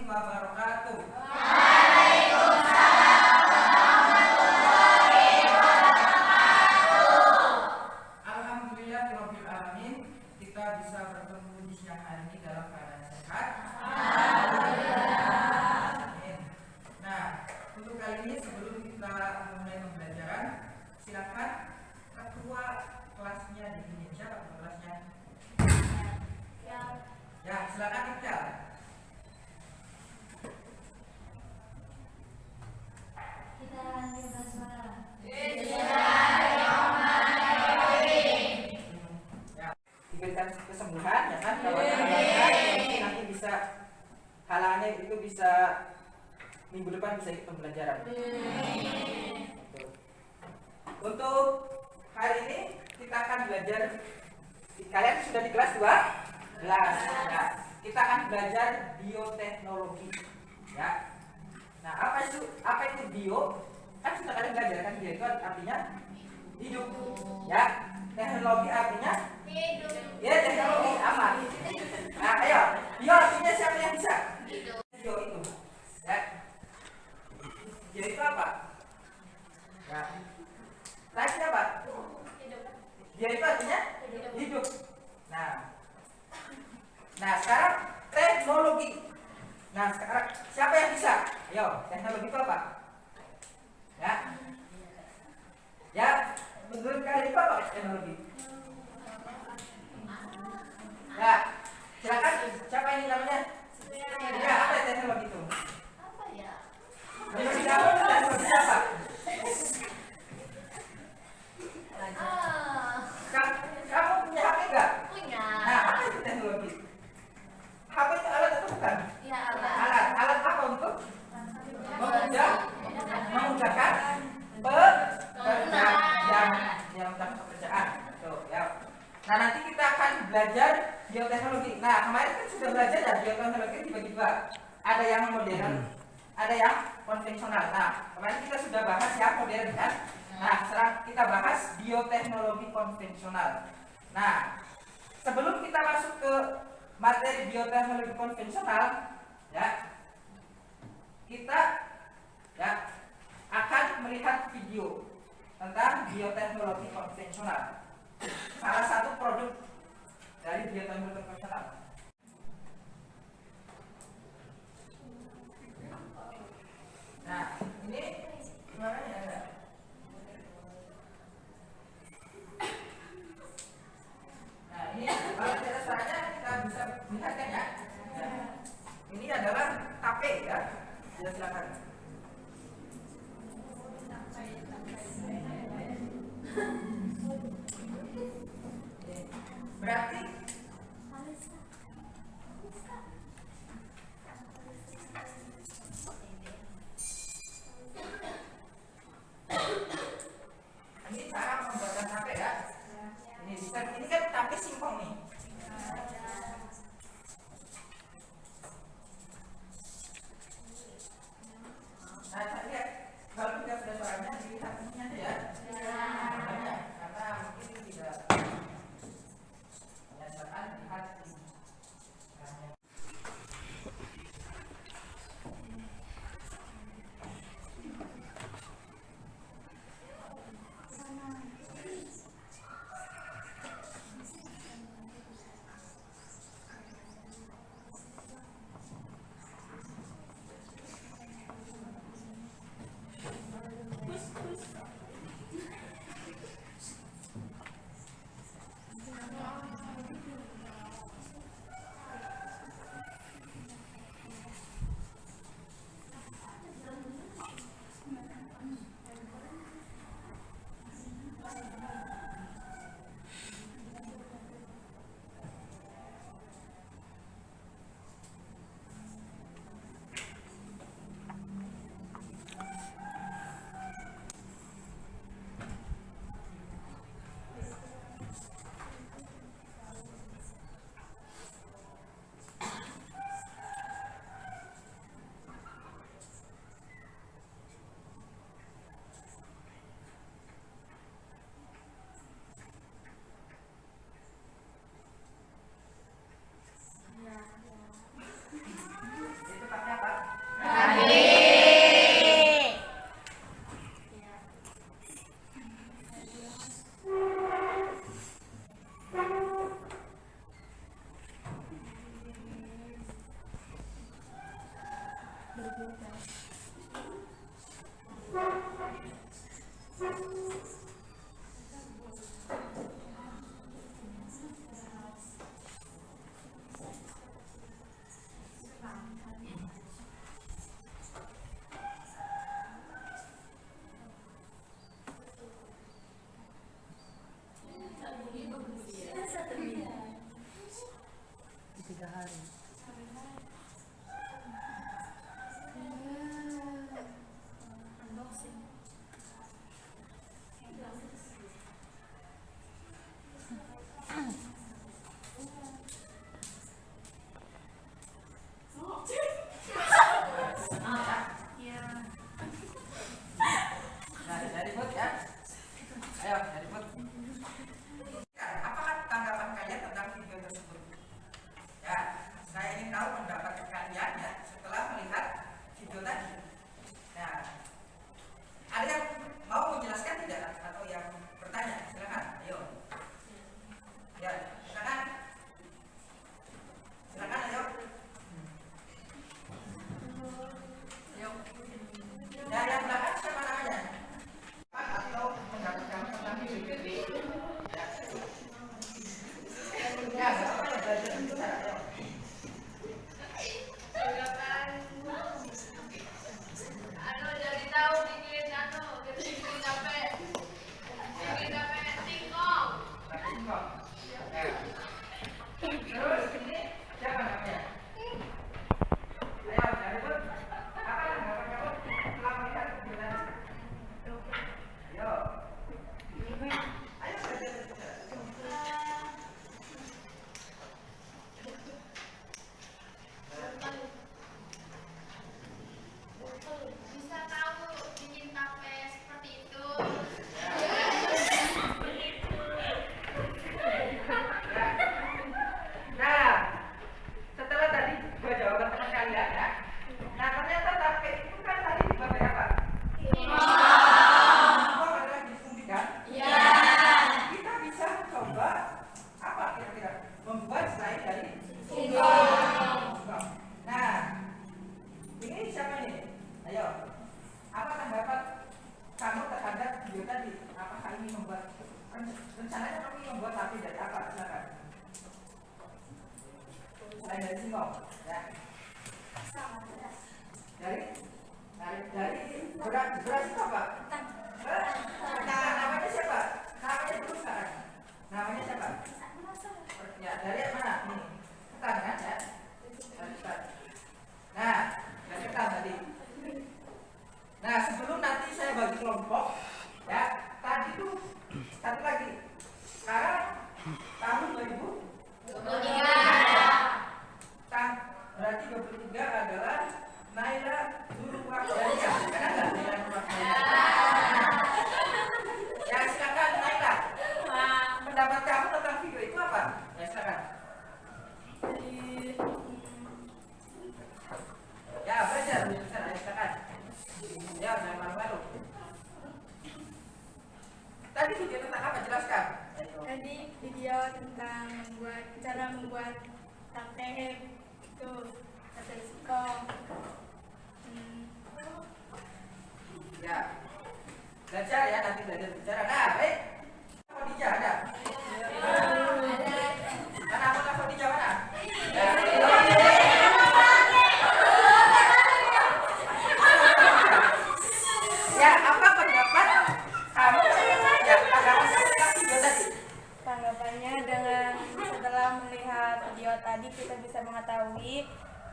wabarakatuh. Alhamdulillahirabbil alamin, kita bisa bertemu di siang hari ini dalam keadaan sehat. Amin. Nah, untuk kali ini sebelum kita mulai pembelajaran, silakan ketua kelasnya di sini. Siapa ketua kelasnya? Ya, silakan Iqbal. Kita lanjut bersuara. Diberikan kesembuhan, ya kan? Kalau nanti bisa halangannya itu bisa minggu depan bisa ikut pembelajaran. Untuk hari ini kita akan belajar. Kalian sudah di kelas 2? Kelas. Nah, kita akan belajar bioteknologi. Ya. Nah, apa itu bio? Kan sudah kalian belajar kan, bio itu artinya hidup. Ya. Teknologi artinya hidup. Ya, teknologi aman. Nah, ayo. Bio artinya siapa yang bisa? Bio itu. Ya. Bio itu apa? Ya. Tadi apa? Hidup. Bio itu artinya hidup. Nah, sekarang teknologi. Nah, sekarang siapa yang bisa? Ayo, teknologi itu apa? Ya, menurut kalian itu apa teknologi? Ya, silakan. Siapa ini namanya? Ya, apa teknologi itu? Apa ya? Menurut kamu teknologi apa? Kamu punya HP enggak? Punya. Nah, apa itu teknologi? HP itu alat atau bukan? Ya, Alat apa untuk memudahkan pekerjaan. Tuh, ya. Nah, nanti kita akan belajar bioteknologi. Nah, kemarin kan sudah belajar ya, bioteknologi dibagi dua. Ada yang modern, ada yang konvensional. Nah, kemarin kita sudah bahas yang modern kan. Nah, sekarang kita bahas bioteknologi konvensional. Nah, sebelum kita masuk ke materi bioteknologi konvensional, ya, kita akan melihat video tentang bioteknologi konvensional. Salah satu produk dari bioteknologi konvensional. Nah, ini gimana ya? Nah, ini kalau tidak salahnya kita bisa lihat kan ya. Ini adalah tape ya. Ya, silakan. Berarti ini cara membuatkan tape ya. Ini kan tape singkong nih. Nah, lihat kalau tidak sudah suaranya dilihat ini aja ya. Karena mungkin tidak. Nah, dari buat ya. Ayo, dari buat. Apakah tanggapan kalian tentang video tersebut? Ya, saya ingin tahu pendapat kalian ya setelah melihat video tadi. Nah, ada yang mau menjelaskan tidak atau yang bertanya? Silakan. Ayo. Ya, silakan. Silakan, ayo. Ayo. Ya, yang belakang siapa namanya? Atau pendapat kamu tentang video ini? Ya, siapa yang belajar bicara? Ayo. Jadi tahu bikin singkong. Terus ini siapa namanya? Ayo, dari pun apa tanggapan kamu setelah melihat video tadi? Ayo. Ayo belajar. Bisa tahu bikin tape seperti itu. Nah, setelah tadi gua jawaban teman kalian ya. Nah, ternyata tape itu kan tadi dipakai apa? Singkong adalah difungsi kan? Iya. Kita bisa coba apa kira-kira membuat selain dari singkong. Nah, ini siapa ini? Ayo. Apa tanggapan kamu terhadap video tadi? Apakah ini membuat rencananya kamu ingin membuat tape dari apa? Silakan. Selain dari singkong, ya. Dari beras itu apa? Namanya siapa? Namanya dulu sekarang. Namanya siapa? Ya, dari mana? Ini. Ketan kan ya? Dari ketan. Nah, dari ketan tadi. Nah, sebelum nanti saya bagi kelompok, ya, tadi tuh satu lagi. Sekarang tahun 2023. Berarti 23 adalah Naila Nurwardania. Ada nggak Naila Nurwardania? Ya, silakan Naila. Pendapat kamu tentang video itu apa? Ya, silakan. Ya, belajar. Ya, silakan. Ya, jangan malu-malu. Tadi video tentang apa? Jelaskan. Tadi video tentang cara membuat tape itu tape singkong. Ya, belajar ya, nanti belajar bicara. Nah, baik. Khadijah ada? Mana anggota Khadijah mana? Ya, apa pendapat kamu? Ya, tanggapan tentang video tadi. Tanggapannya dengan setelah melihat video tadi kita bisa mengetahui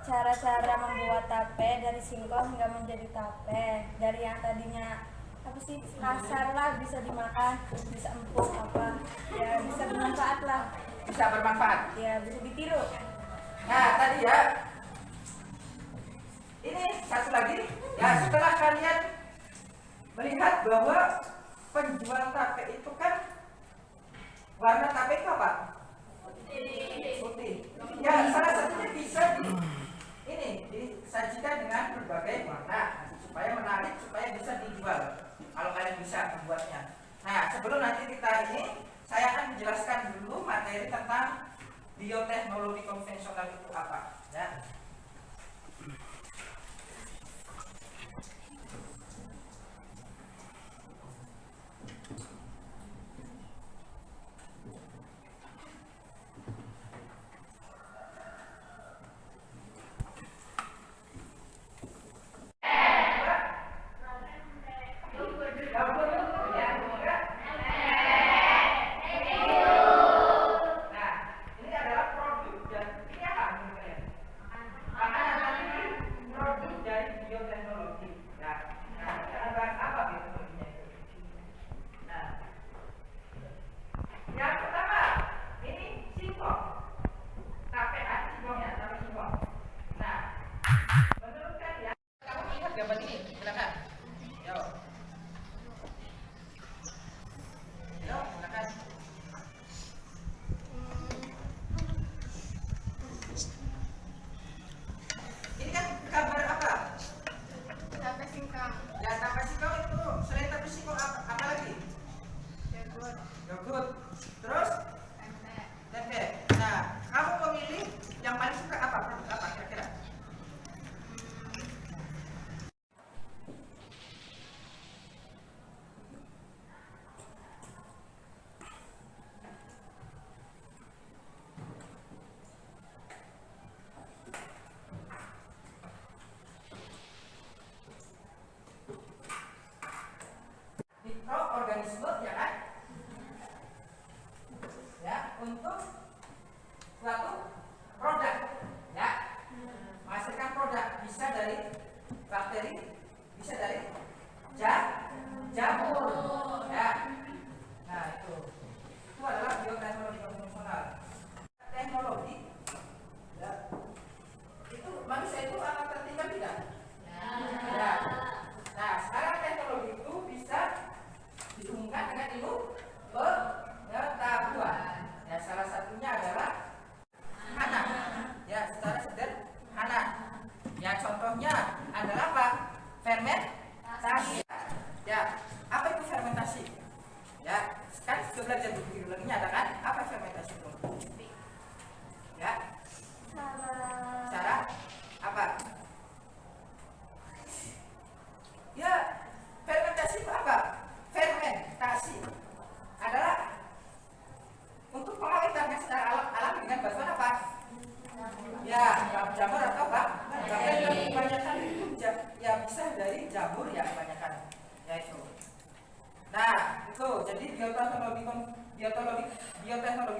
cara-cara membuat tape dari singkong hingga menjadi tape. Dari yang tadinya apa sih kasar lah bisa dimakan, bisa empuk apa ya bisa bermanfaat lah, Bisa bermanfaat. ya bisa ditiru. Nah, tadi ya. Ini satu lagi. Ya, setelah kalian melihat bahwa penjual tape itu kan warna tape itu apa? Putih. Ya, salah satunya bisa disajikan dengan berbagai warna supaya menarik, supaya bisa dijual. Kalau kalian bisa membuatnya. Nah, sebelum nanti kita ini, saya akan menjelaskan dulu materi tentang bioteknologi konvensional itu apa. Ya. dari bakteri, bisa dari jamur. Ya. Nah, itu adalah bioteknologi konvensional. Teknologi, ya. Itu manusia itu akan tertinggal tidak? Ya. Nah, sekarang teknologi itu bisa dihubungkan dengan ilmu pengetahuan. Ya, salah satunya adalah anak. Ya, secara sederhana. Ya, contohnya adalah apa? Fermentasi. Ya, apa itu fermentasi? Ya, kan sudah belajar di biologinya ada kan? Apa fermentasi itu? Ya. Cara apa? Ya, fermentasi itu apa? Fermentasi adalah untuk pengawetan secara alami dengan bantuan apa? Ya, jamur atau apa? Kebanyakan itu ya bisa dari jamur ya kebanyakan. Ya itu. Nah, itu jadi bioteknologi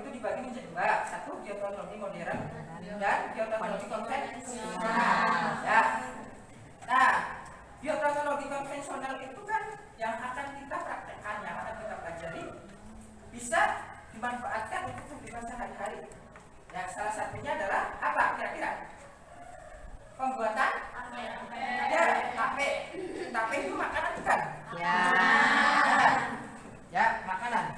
itu dibagi menjadi dua. Satu bioteknologi modern dan bioteknologi konvensional. Ya. Nah, bioteknologi konvensional itu kan yang akan kita praktekkan, yang akan kita pelajari bisa dimanfaatkan untuk kehidupan sehari-hari. Ya, salah satunya adalah apa kira-kira? Pembuatan ya, tape itu makanan bukan? Ya. Ya, makanan.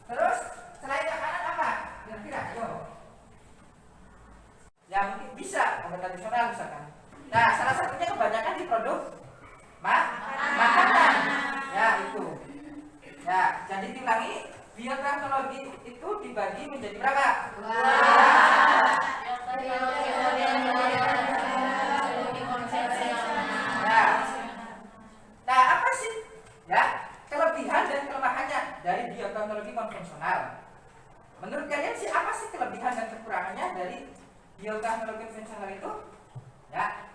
Terus selain makanan apa? Kira-kira, yo. Ya mungkin bisa obat tradisional misalkan. Nah, salah satunya kebanyakan di produk makanan. Ya, itu. Ya, jadi diulangi, bioteknologi itu dibagi menjadi berapa? Nah, apa sih ya kelebihan dan kelemahannya dari bioteknologi konvensional? Menurut kalian sih apa sih kelebihan dan kekurangannya dari bioteknologi konvensional itu? Ya,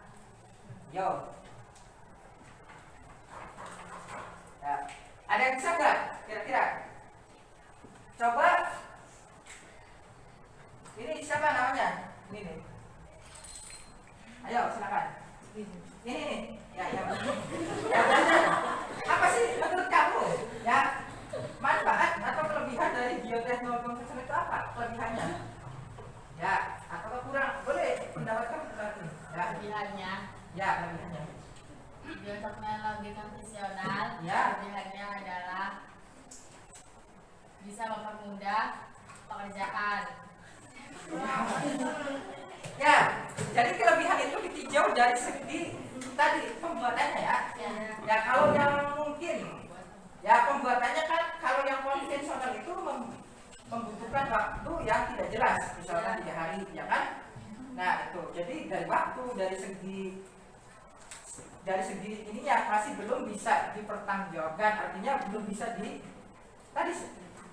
yo. Ya. Ada yang bisa nggak kira-kira? Coba. Ini siapa namanya? Ini nih. Ayo silakan. Ini nih. Ya. Apa sih menurut kamu? Ya, manfaat atau kelebihan dari bioteknologi konvensional itu apa? Kelebihannya? Ya, atau kurang? Boleh pendapat kamu tentang ini. Ya. Kelebihannya bioteknologi konvensional, ya. kelebihannya adalah bisa mempermudah pekerjaan. Ya, jadi kelebihan itu ditinjau dari segi tadi pembuatannya ya. Ya, kalau yang mungkin ya pembuatannya kan kalau yang konvensional itu membutuhkan waktu yang tidak jelas, misalkan 3 hari, ya kan? Nah, itu. Jadi dari waktu, dari segi ininya masih belum bisa dipertanggungjawabkan, artinya belum bisa tadi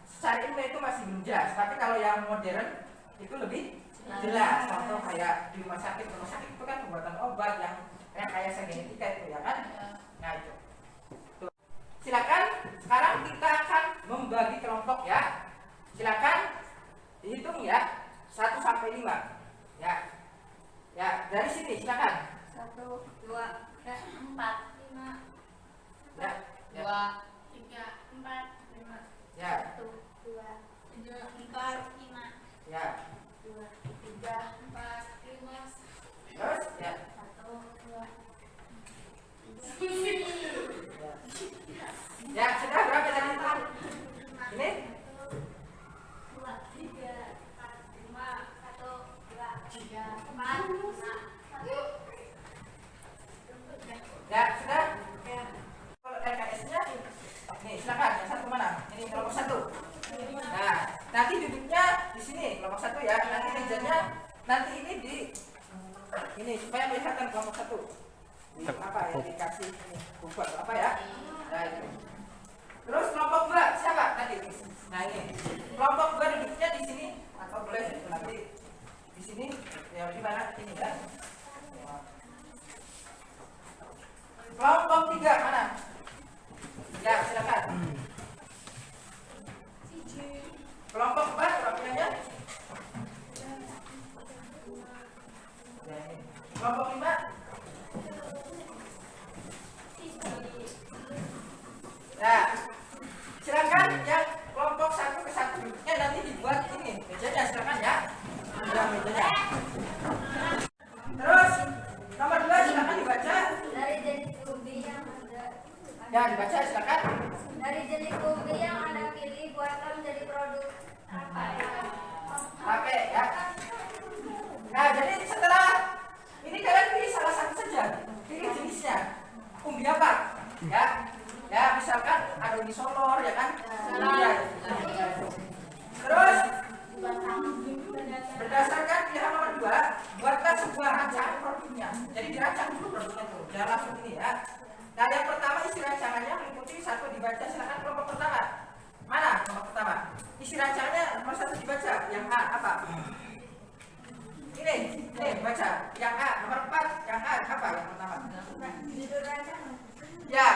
secara ilmu itu masih belum jelas. Tapi kalau yang modern itu lebih jelas. Contoh kayak di rumah sakit itu kan pembuatan obat yang kayak genetika itu ya kan? Nah itu. Tuh. Silakan sekarang kita akan membagi kelompok ya. Silakan dihitung ya 1 sampai 5. Ya. Ya, dari sini silakan. 1, 2, 3, 4, 5. Ya. 2, 3, 4, 5. Ya. 1, 2, 3, 4, 5. Ya. 2, 3, 4, 5. Terus ya. 1, 2, 3. Ya, sudah berapa tadi? Ini? 2, 3, 4, 5. 1, 2, 3, 4, 5. 1. Ya, sudah? Kalau RKS-nya nih, silakan yang satu mana? Ini kelompok 1. Nah, nanti duduknya di sini kelompok 1 ya. Nanti mejanya nanti ini ini supaya kelihatan kelompok 1. Ini apa ya dikasih ini buku atau apa ya? Nah, itu. Terus kelompok 2 siapa tadi? Nah, ini. Kelompok 2 duduknya di sini atau boleh nanti di sini ya di mana ini kan? Kelompok 3 mana? Ya, silakan. Kelompok 4 wakilnya? Ya, ini. Kelompok 5? Nah, silakan yang kelompok 1 ke 1 duduknya nanti dibuat ini mejanya, silakan ya. Ya, mejanya. Terus nomor 2 silakan dibaca. Dari jenis umbi yang ada. Ya, dibaca silakan. Dari jenis umbi yang Anda pilih buatlah menjadi produk apa ya? Pakai ya. Nah, jadi setelah ini kalian pilih salah satu saja. Pilih jenisnya. Umbi apa? Ya. Ya, misalkan ada umbi solor ya kan? Ya. Terus berdasarkan pilihan nomor 2, buatlah sebuah rancangan produknya. Jadi dirancang dulu produknya itu. Jangan langsung ini ya. Nah, yang pertama isi rancangannya mengikuti 1 dibaca, silakan kelompok pertama. Mana kelompok pertama? Isi rancangannya nomor 1 dibaca. Yang A apa? Ini baca. Yang A nomor 4, yang A apa yang pertama? Judul rancangan. Ya,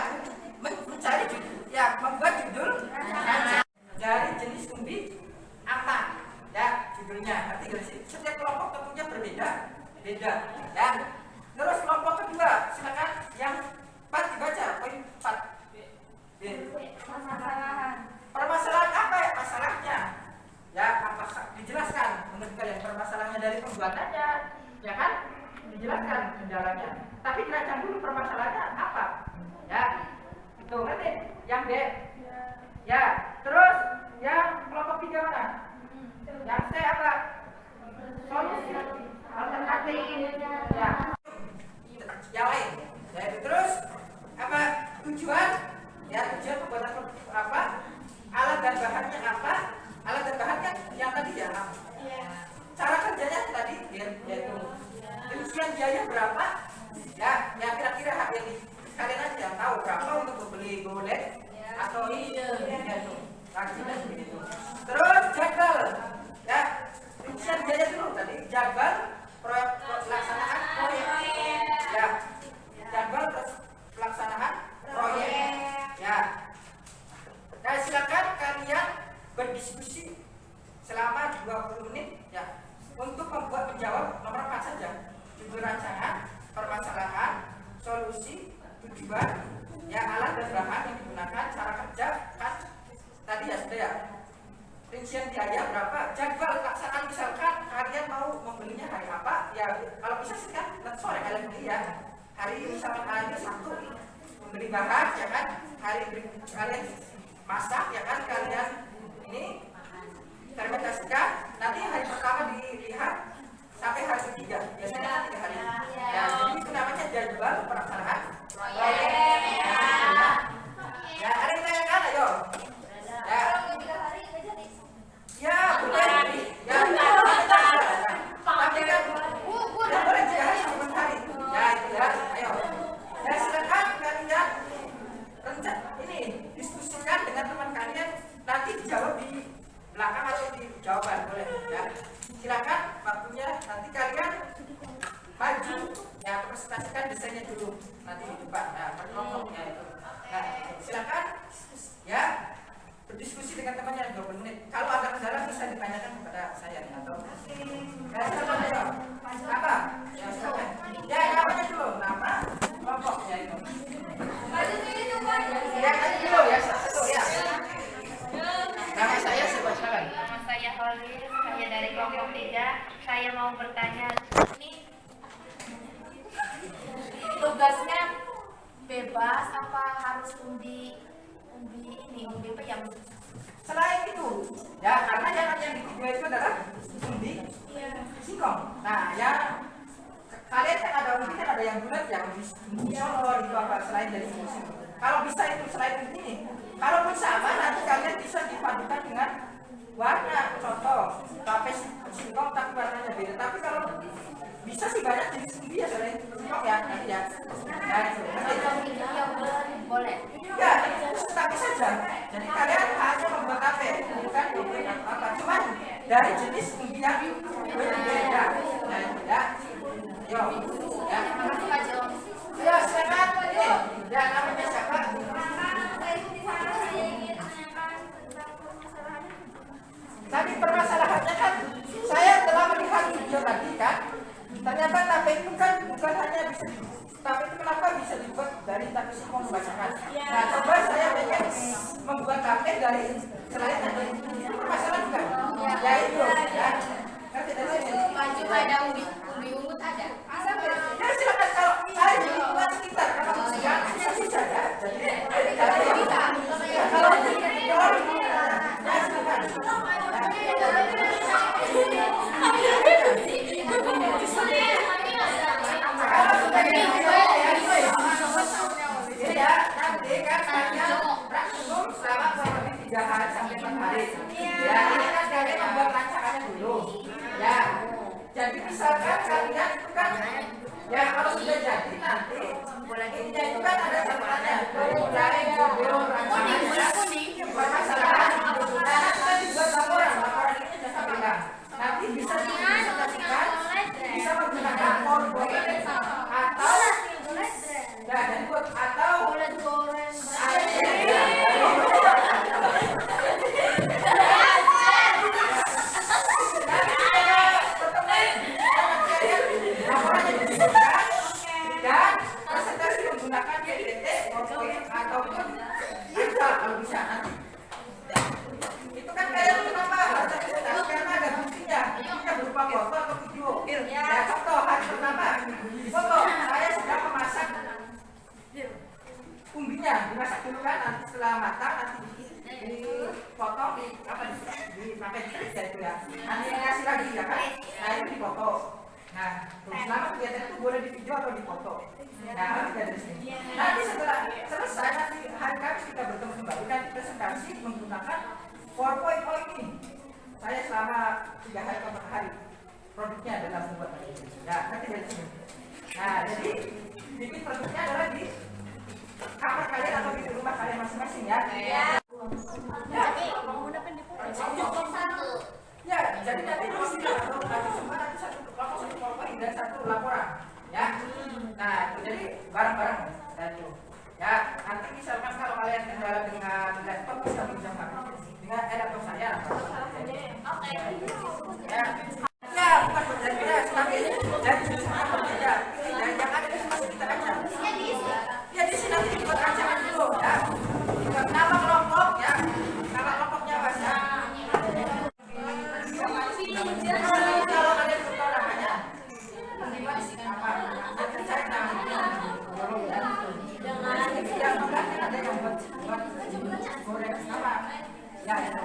mencari judul. Ya, membuat judul rancangan dari jenis umbi apa? Ya, judulnya. Nanti dari sini setiap kelompok tentunya berbeda. Beda. Ya. Terus kelompok kedua, silakan yang 4 dibaca. Poin 4. Permasalahan apa ya masalahnya? Ya, apa dijelaskan menurut kalian permasalahannya dari pembuatannya, ya kan? Dijelaskan kendalanya. Tapi dirancang dulu permasalahannya apa? Ya, itu ngerti? Yang B. Ya, terus yang kelompok 3 mana? Yang C apa? Solusi alternatif. Ya. Yang lain. Ya, terus apa? Tujuan? Ya, tujuan pembuatan apa? Alat dan bahannya apa? Alat dan bahannya yang tadi ya. Cara kerjanya tadi yaitu rincian biaya berapa? Ya, yang kira-kira yang kalian aja yang tahu berapa untuk membeli golet atau ini ya itu. Rajinan begitu. Terus jadwal. Ya, rincian biaya dulu tadi. Jadwal proyek pelaksanaan proyek. Ya. Jadwal pelaksanaan proyek. Ya. Nah, silakan kalian berdiskusi selama 20 menit ya untuk menjawab nomor 4 saja. Judul rancangan, permasalahan, solusi, tujuan, ya alat dan bahan yang digunakan, cara kerja kan tadi ya sudah ya. Rincian biaya berapa, jadwal pelaksanaan misalkan kalian mau membelinya hari apa, ya kalau bisa sih kan sore kalian beli ya. Hari misalkan hari Sabtu membeli bahan ya kan, hari kalian masak ya kan, kalian ini fermentasikan, nanti hari pertama dilihat sampai hari ketiga, biasanya kan 3 hari. Ya, jadi itu namanya jadwal pelaksanaan proyek. Ya, ada yang tanyakan, ayo. Ya. Kalau 3 hari nggak jadi. Ya, boleh. Ya, tapi kan boleh 3 hari sampai 4 hari. Ya, itu ya. Ayo. Ya, silakan kalian ini diskusikan dengan teman kalian, nanti dijawab di belakang atau di jawaban boleh ya. Silakan waktunya nanti kalian maju ya, presentasikan desainnya dulu nanti di depan. Nah, kelompoknya itu. Nah, silakan ya berdiskusi dengan temannya 20 menit. Kalau ada kendala bisa ditanyakan kepada saya atau ya, silakan ayo. Apa? Ya, silakan. Ya, namanya dulu, nama kelompoknya itu. Maju sini tuh, Pak. Ya, tadi dulu ya, satu ya. Nama saya siapa, silakan. Nama saya Holis, saya dari kelompok 3. Saya mau bertanya, ini tugasnya bebas apa harus umbi apa yang Selain itu, ya karena yang di video itu adalah umbi singkong. Nah, ya kalian kan ada umbi, kan ada yang bulat, yang umbi solor itu apa selain dari umbi singkong. Kalau bisa itu selain ini, kalaupun sama nanti kalian bisa dipadukan dengan warna. Contoh, tape singkong tapi warnanya beda. Tapi kalau bisa sih banyak jenis umbi ya selain singkong ya nanti ya. Nah, itu. boleh? Ya, tapi saja. Jadi kalian hanya membuat tape, bukan membuat apa. Cuman dari jenis umbi yang berbeda. Nah, itu ya. Yo, ya. Ya, silakan. Ya, namanya siapa? Tadi permasalahannya kan saya telah melihat video tadi kan, ternyata tape itu kan bukan hanya bisa tape itu kenapa bisa dibuat dari mengajarin tapi sih mau membacakan. Nah, coba saya pengen membuat tabel dari selain tadi permasalahan bukan? Ya itu, ya. Nanti dari sini. Baju ada ubi ungu ada. Bisa nggak? Ya silakan kalau saya di lingkungan sekitar kalau ya bisa ya. Jadi kalau di luar ya silakan. Ya, nanti kan kalian praktikum selama kurang lebih 3 hari sampai 4 hari. Ya, ini kan kalian membuat rancangannya dulu. Ya, jadi misalkan kalian itu kan, ya kalau sudah jadi nanti, intinya itu kan ada catatannya. Mulai video rancangannya, permasalahan. Nah, nanti kan dibuat laporan ini sudah sampaikan. Nanti bisa dipresentasikan, bisa menggunakan PowerPoint atau ya, dan buat atau dan presentasi menggunakan PPT, PowerPoint ataupun Excel kalau bisa nanti. Itu kan kalian kenapa harus presentasi karena ada buktinya berupa foto atau video. Ya contoh hari pertama foto saya sedang memasak umbinya, dimasak dulu kan, nanti setelah matang nanti dipotong dipakai tris ya itu ya, nanti dikasih lagi ya kan, nah itu dipoto. Nah terus selama kegiatan itu boleh di video atau dipoto. Nah harus dari sini. Nanti setelah selesai nanti hari Kamis kita bertemu kembali dan presentasi menggunakan PowerPoint ini. Saya selama 3 hari atau 4 hari produknya adalah membuat ya nanti dari sini. Nah jadi bikin produknya adalah di kamar kalian atau di rumah kalian masing-masing ya. Ya, jadi nanti harus nanti semua nanti satu PowerPoint dan satu laporan ya. Nah jadi bareng-bareng itu. Ya nanti misalkan kalau kalian kendala dengan laptop bisa pinjam dengan laptop saya. Oke. Ya. Ya, bukan berbeda, tapi dari jurusan berbeda. Yang ada di sekitar aja. Ya di sini nanti dibuat rancangan dulu ya. Dibuat nama kelompok ya. Nama kelompoknya apa ya? Kalau kalian suka namanya, apa? Nanti saya namanya. Yang membuatnya ada yang buat goreng apa? Ya itu.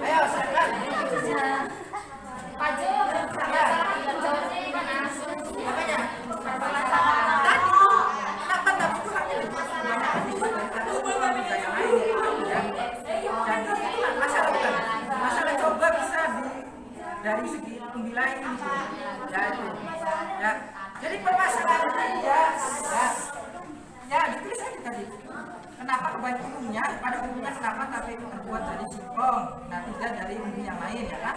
Ayo silakan. Ayo silakan. Apanya? Tadi kenapa nggak bukuannya? Masalah bukan. Masalah coba bisa dari segi pemilai ini. Ya itu. Ya. Jadi permasalahan ya ditulis aja tadi. Kenapa pada umumnya kenapa tape itu terbuat dari jipong, nah tidak dari umbi yang lain ya kan?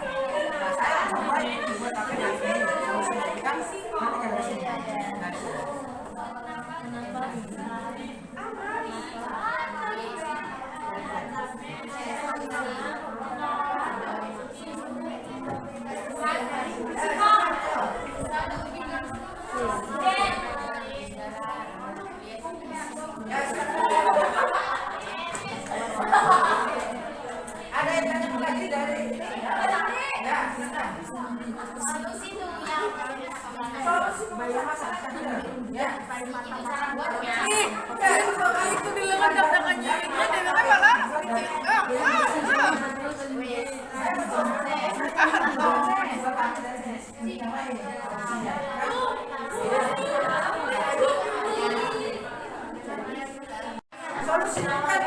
Nah saya coba ini dibuat tape dari ini, kalau saya berikan nanti dari sini. Nah, ada yang tanya lagi dari ya silakan. Solusi memasak masakan ya. Itu di lengan dapdakannya. Ini malah. Solusi kan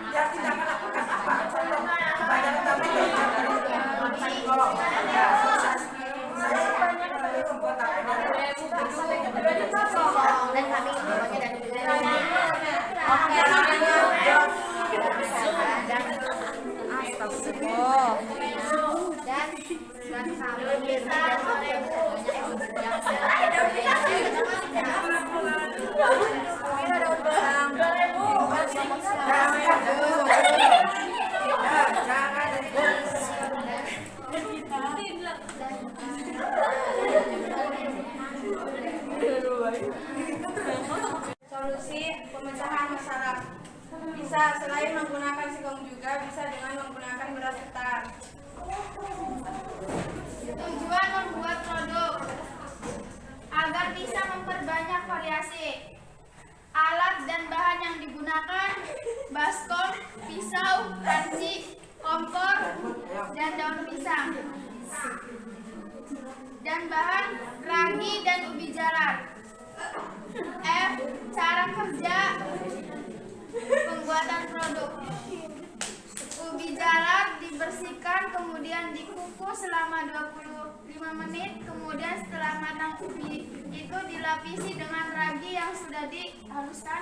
yang tidak melakukan apa? Kebanyakan kami dari Oh. Dan kami bisa Solusi pemecahan masalah bisa selain menggunakan singkong juga bisa dengan menggunakan beras ketan. tujuan membuat produk agar bisa memperbanyak variasi. Alat dan bahan yang digunakan baskom, pisau, panci, kompor, dan daun pisang. Dan bahan ragi dan ubi jalar. F. Cara kerja pembuatan produk. Ubi jalar dibersihkan kemudian dikukus selama 25 menit. Kemudian setelah matang ubi itu dilapisi dengan ragi yang sudah dihaluskan.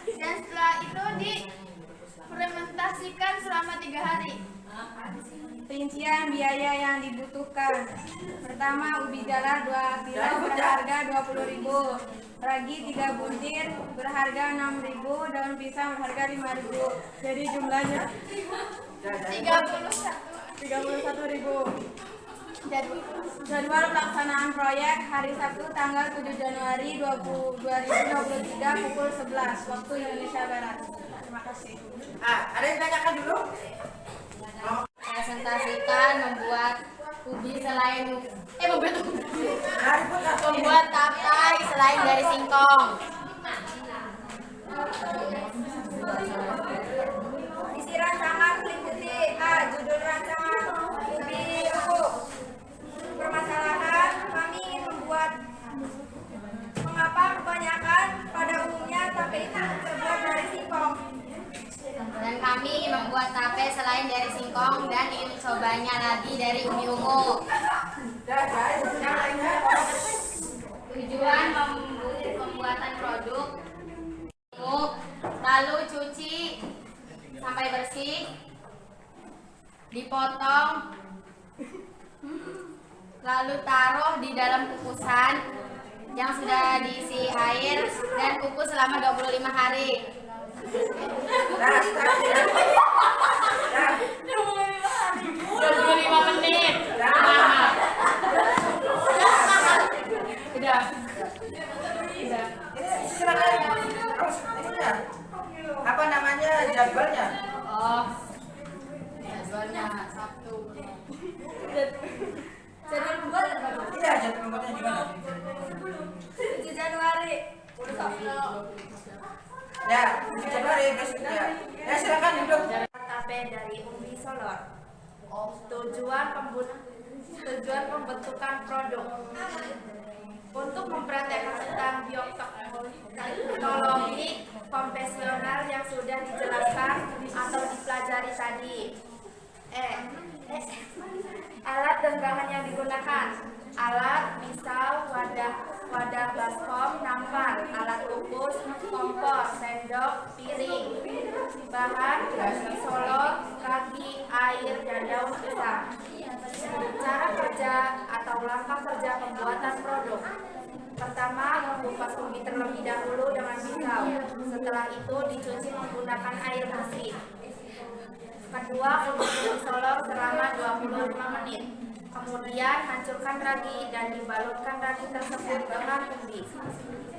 Dan setelah itu difermentasikan selama 3 hari. Rincian biaya yang dibutuhkan. Pertama, ubi jalar 2 kilo berharga 20.000. Ragi 3 butir berharga 6.000, daun pisang berharga 5.000. Jadi jumlahnya 31.000. Jadwal pelaksanaan proyek hari Sabtu tanggal 7 Januari 2023 pukul 11 waktu Indonesia Barat. Terima kasih. Ada yang tanyakan dulu? Presentasikan membuat ubi selain Nah, membuat tapai selain dari singkong. Isi rancangan meliputi A. Judul rancangan ubi ungu. Permasalahan kami ingin membuat. Mengapa kebanyakan pada umumnya tape itu terbuat dari singkong? Dan kami membuat tape selain dari singkong dan ingin cobanya lagi dari ubi ungu. Tujuan pembuatan produk ungu, lalu cuci sampai bersih, dipotong, lalu taruh di dalam kukusan yang sudah diisi air dan kukus selama 25 hari. 25 menit. Udah. Silakan. Apa namanya jadwalnya? Oh. Jadwalnya Sabtu. Jadwal pembuat Iya, jadwal pembuatannya gimana? 7 Januari. Ya, 7 Januari guys. Ya, silakan duduk. Tape dari umbi solor. Tujuan pembentukan produk untuk mempraktekkan tentang bioteknologi konvensional yang sudah dijelaskan atau dipelajari tadi. Alat dan bahan yang digunakan: alat, pisau, wadah baskom, nampar, alat kukus, kompor, sendok, piring. Bahan: ubi solor, ragi, air, dan daun pisang. Cara kerja atau langkah kerja pembuatan produk. Pertama, mengupas ubi terlebih dahulu dengan pisau. Setelah itu dicuci menggunakan air bersih. Kedua, kukus ubi solor selama 25 menit. Kemudian hancurkan ragi dan dibalurkan ragi tersebut dengan ubi.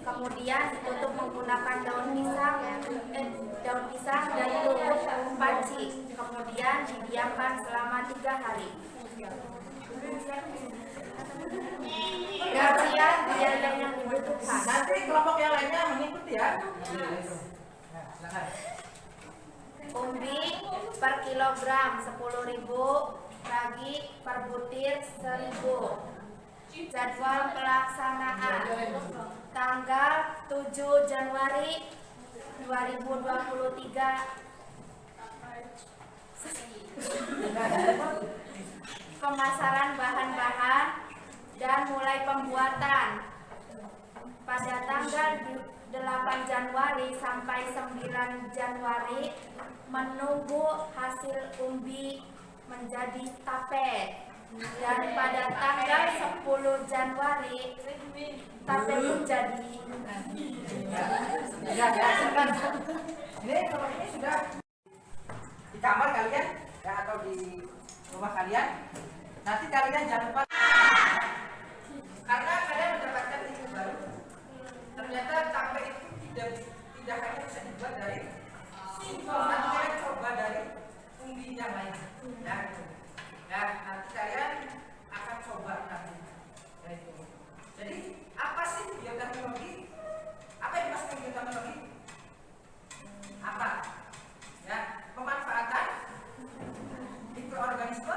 Kemudian ditutup menggunakan daun pisang dan tutup panci. Kemudian didiamkan selama 3 hari. Rincian biaya yang dibutuhkan. Nanti kelompok yang lainnya mengikuti ya. Umbi per kilogram 10.000, ragi per butir 1.000. Jadwal pelaksanaan tanggal 7 Januari 2023. Pemasaran bahan-bahan dan mulai pembuatan pada tanggal 8 Januari sampai 9 Januari. Menunggu hasil umbi menjadi tape. Dan pada tanggal 10 Januari tape pun jadi. Ya, silakan. Ini kalau ini sudah di kamar kalian ya atau di rumah kalian. Nanti kalian jangan lupa karena kalian mendapatkan ilmu baru. Ternyata tape itu tidak hanya bisa dibuat dari singkong. Nanti kalian coba dari umbi yang lain. Ya, gitu. Ya, nanti kalian akan coba nanti. Ya, itu. Jadi apa sih bioteknologi? Apa yang dimaksud bioteknologi? Apa? Ya, pemanfaatan mikroorganisme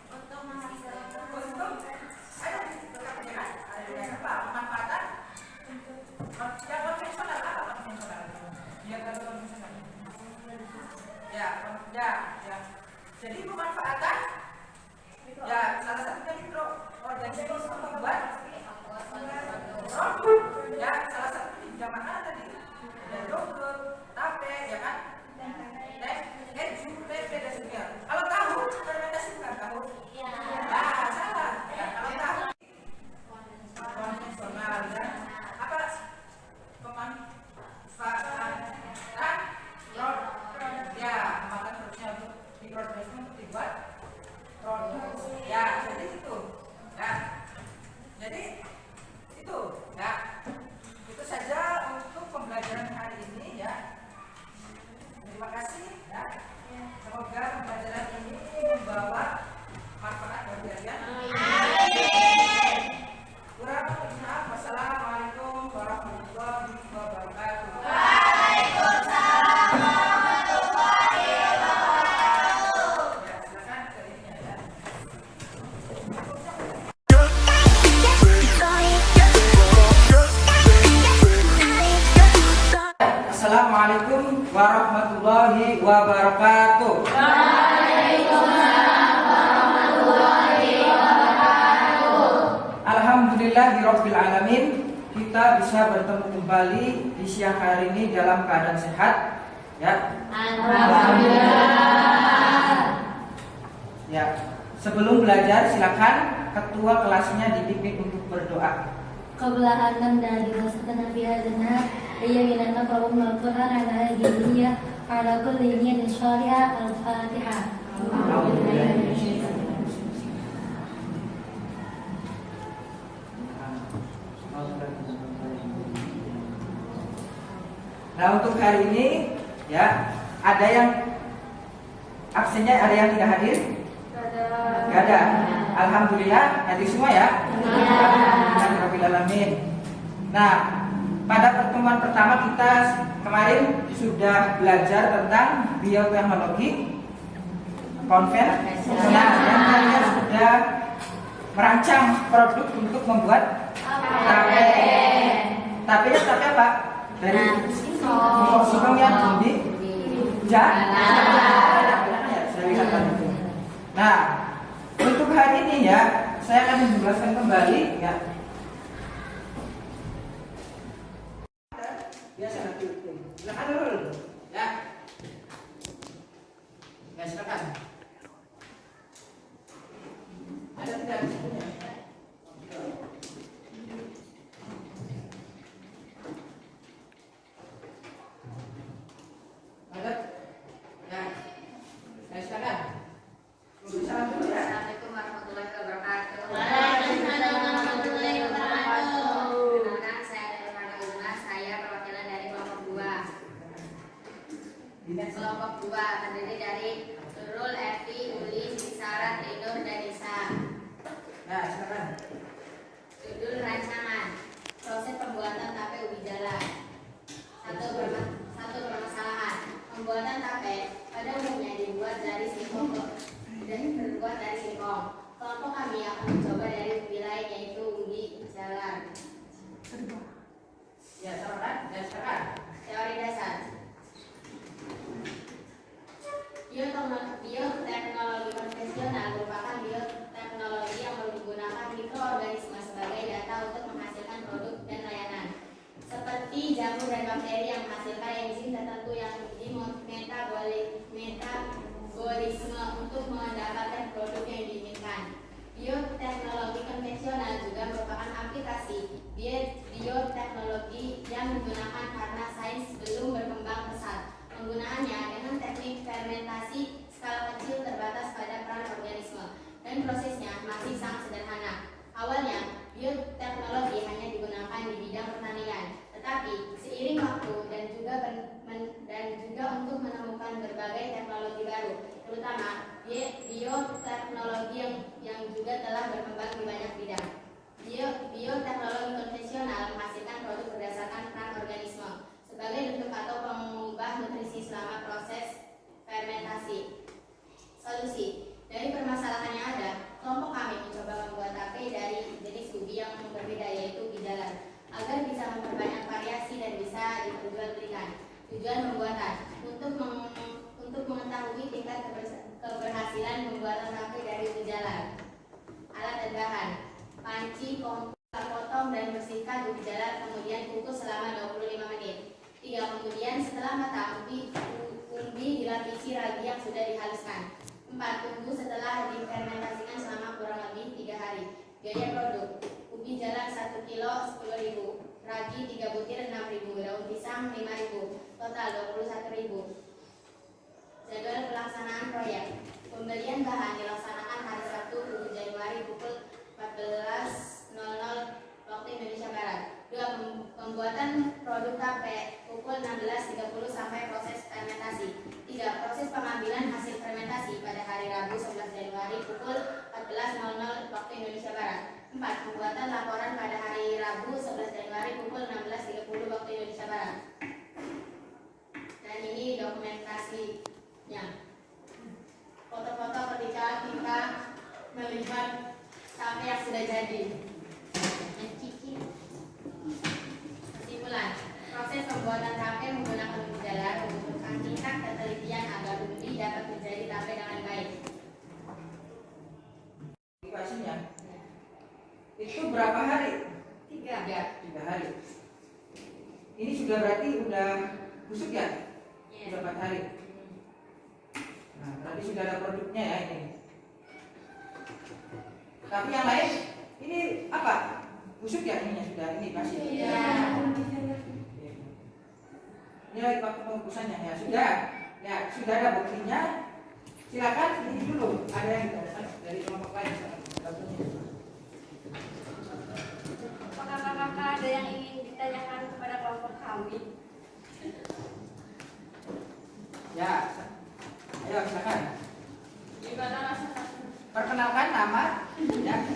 Untuk menghasilkan untuk ada apa? Pemanfaatan yang konvensional apa konvensional? Konvensional. Ya. Jadi pemanfaatan ya salah satunya mikroorganisme membuat produk. Ya, salah satu di bidang makanan tadi ada yogurt, tape, ya kan? Keju, tempe dan sebagainya. Kalau tahu, fermentasi bukan tahu? ya Nah, salah. Ya, kalau tahu konvensional ya. Apa pemanfaatan produk? Ya, memakan produknya untuk mikroorganisme untuk dibuat produk. Ya, jadi itu. Ya. Jadi itu ya. Itu saja untuk pembelajaran hari ini ya. Terima kasih ya. Semoga pembelajaran ini membawa manfaat bagi kalian. Amin. Kurang lebih maaf. Wassalamualaikum warahmatullahi wabarakatuh. Waalaikumsalam warahmatullahi wabarakatuh. Ya, silakan ke ininya ya. Assalamualaikum warahmatullahi wabarakatuh. Alhamdulillahirabbil alamin. Kita bisa bertemu kembali di siang hari ini dalam keadaan sehat. Ya. Alhamdulillah. Ya. Sebelum belajar silakan ketua kelasnya dipimpin untuk berdoa. قبل أن نبدأ دراستنا في هذا النهار يجب أن نقرأ من القرآن على هذه النية على كل نية صالحة. الفاتحة. Nah, untuk hari ini ya ada yang absennya, ada yang tidak hadir? Gak ada. Alhamdulillah hadir semua ya. Alhamdulillahirabbil alamin. Nah, pada pertemuan pertama kita kemarin sudah belajar tentang bioteknologi konvensional dan kalian sudah merancang produk untuk membuat tape. Tapenya tape apa? Dari singkong yang umbi Nah, untuk hari ini ya, saya akan menjelaskan kembali ya. Biasa nanti silakan dulu ya. Ya silakan. Ada tidak? Ada? Ya. Ya silakan. Salam dulu ya. Assalamualaikum warahmatullahi wabarakatuh. Waalaikumsalam warahmatullahi wabarakatuh. Perkenalkan, saya Adalah Marga Uma. Saya perwakilan dari kelompok 2. Kelompok 2 terdiri dari Nurul, Evi, Uli, Sarat, Rinur, dan Nisa. Nah, silakan. Judul rancangan proses pembuatan tape ubi jalan. Satu permasalahan. Pembuatan tape pada umumnya dibuat dari singkong. Kelompok kami akan mencoba dari umbi lain, yaitu umbi jalan. Ya, silakan. Ya, silakan. Teori dasar. Bioteknologi konvensional merupakan bioteknologi yang menggunakan mikroorganisme sebagai data untuk menghasilkan produk dan layanan, seperti jamur dan bakteri yang menghasilkan enzim tertentu yang dimetabolisme untuk mendapatkan Bioteknologi konvensional juga merupakan aplikasi bioteknologi yang digunakan karena sains belum berkembang pesat. Penggunaannya dengan teknik fermentasi skala kecil terbatas pada peran organisme dan prosesnya masih sangat sederhana. Awalnya, bioteknologi hanya digunakan di bidang pertanian, tetapi seiring waktu dan juga untuk menemukan berbagai teknologi baru, terutama bioteknologi yang juga telah berkembang di banyak bidang. Bioteknologi konvensional menghasilkan produk berdasarkan peran organisme sebagai bentuk atau pengubah nutrisi selama proses fermentasi. Solusi dari permasalahan yang ada, kelompok kami mencoba membuat tape dari jenis ubi yang berbeda, yaitu ubi jalar, agar bisa memperbanyak variasi dan bisa diperjualbelikan. Tujuan pembuatan untuk mengetahui tingkat keberhasilan pembuatan tape dari ubi jalar. Alat dan bahan: panci, kompor, potong dan bersihkan ubi jalar, kemudian kukus selama 25 menit. 3. Kemudian setelah matang, ubi dilapisi ragi yang sudah dihaluskan. 4. Tunggu setelah difermentasikan selama kurang lebih 3 hari. Biaya produk: ubi jalar 1 kilo 10.000, ragi 3 butir 6.000, daun pisang 5.000, total 21.000. Jadwal pelaksanaan proyek: pembelian bahan dilaksanakan hari Sabtu 7 Januari pukul 14.00 waktu Indonesia Barat. 2. Pembuatan produk tape pukul 16.30 sampai proses fermentasi. 3. Proses pengambilan hasil fermentasi pada hari Rabu 11 Januari pukul 14.00 waktu Indonesia Barat. 4. Pembuatan laporan pada hari Rabu 11 Januari pukul 16.30 waktu Indonesia Barat. Dan ini dokumentasinya. Foto-foto ketika kita melihat tape yang sudah jadi. Kesimpulan: proses pembuatan tape menggunakan ubi jalar membutuhkan tingkat ketelitian agar ubi dapat menjadi tape dengan baik. Aplikasinya itu berapa hari? 3. 3 hari. Ini sudah berarti udah busuk ya? Sudah 4 hari. Nah, berarti sudah ada produknya ya ini. Tapi yang lain ini apa? Busuk ya ininya sudah ini kasih. Iya. Ini lagi waktu pengukusannya ya sudah. Ya sudah ada buktinya. Silakan ini dulu. Ada yang ditanyakan dari kelompok lain. Apakah kakak ada yang ingin ditanyakan kepada kelompok kami? Ya. Ayo silakan. Gimana rasanya? Perkenalkan nama. Ya.